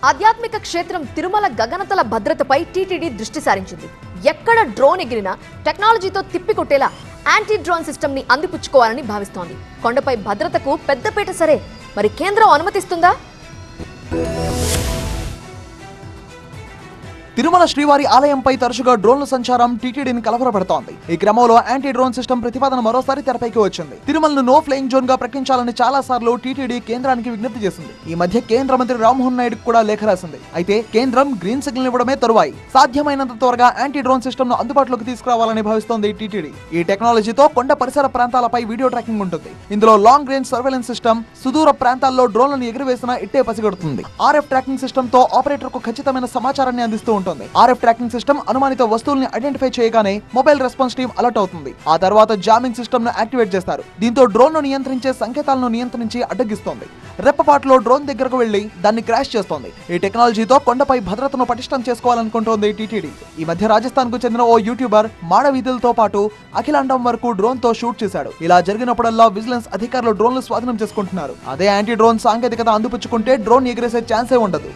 ఆధ్యాత్మిక క్షేత్రం తిరుమల గగనతల భద్రతపై టీటీడీ దృష్టి సారించింది. ఎక్కడ డ్రోన్ ఎగిరినా టెక్నాలజీతో తిప్పికొట్టేలా యాంటీ డ్రోన్ సిస్టమ్ ని అందిపుచ్చుకోవాలని భావిస్తోంది. కొండపై భద్రతకు పెద్దపీట సరే, మరి కేంద్రం అనుమతిస్తుందా? తిరుమల శ్రీవారి ఆలయంపై తరచుగా డ్రోన్ల సంచారం టీటీడీని కలవరపెడుతోంది. ఈ క్రమంలో యాంటీ డ్రోన్ సిస్టమ్ ప్రతిపాదన మరోసారి తెరపైకి వచ్చింది. తిరుమలను నో ఫ్లయింగ్ జోన్ గా ప్రకటించాలని చాలా సార్లు టీటీడీ కేంద్రానికి విజ్ఞప్తి చేసింది. ఈ మధ్య కేంద్ర మంత్రి రామ్మోహన్ నాయుడుకు కూడా లేఖ రాసింది. అయితే కేంద్రం గ్రీన్ సిగ్నల్ ఇవ్వడమే తరువాయి. సాధ్యమైనంత త్వరగా యాంటీ డ్రోన్ సిస్టమ్ ను అందుబాటులోకి తీసుకురావాలని భావిస్తోంది టీటీడీ. ఈ టెక్నాలజీతో కొండ పరిసర ప్రాంతాలపై వీడియో ట్రాకింగ్ ఉంటుంది. ఇందులో లాంగ్ రేంజ్ సర్వేలెన్స్ సిస్టమ్ సుదూర ప్రాంతాల్లో డ్రోన్లను ఎగురవేసినా ఇట్టే పసిగడుతుంది. ఆర్ఎఫ్ ట్రాకింగ్ సిస్టమ్ తో ఆపరేటర్ కు ఖచ్చితమైన సమాచారాన్ని అందిస్తూ ఉంటుంది. ఆర్ఎఫ్ ట్రాకింగ్ సిస్టమ్ అనుమానిత వస్తువుల్ని ఐడెంటిఫై చేయగానే మొబైల్ రెస్పాన్స్ టీమ్ అలర్ట్ అవుతుంది. ఆ తర్వాత జామింగ్ సిస్టమ్ ను యాక్టివేట్ చేస్తారు. దీంతో డ్రోన్ ను నియంత్రించే సంకేతాలను నియంత్రించి అడ్డగిస్తోంది. రెప్పపాటులో డ్రోన్ దగ్గరకు వెళ్లి దాన్ని క్రాష్ చేస్తోంది. ఈ టెక్నాలజీతో కొండపై భద్రతను పటిష్టం చేసుకోవాలనుకుంటోంది టీటీడీ. ఈ మధ్య రాజస్థాన్ కు చెందిన ఓ యూట్యూబర్ మాడవీధులతో పాటు అఖిలాండం వరకు డ్రోన్ తో షూట్ చేశాడు. ఇలా జరిగినప్పుడల్లా విజిలెన్స్ అధికారులు డ్రోన్లు స్వాధీనం చేసుకుంటున్నారు. అదే యాంటీ డ్రోన్ సాంకేతికత అందిపుచ్చుకుంటే డ్రోన్ ఎగిరేసే ఛాన్సే ఉండదు.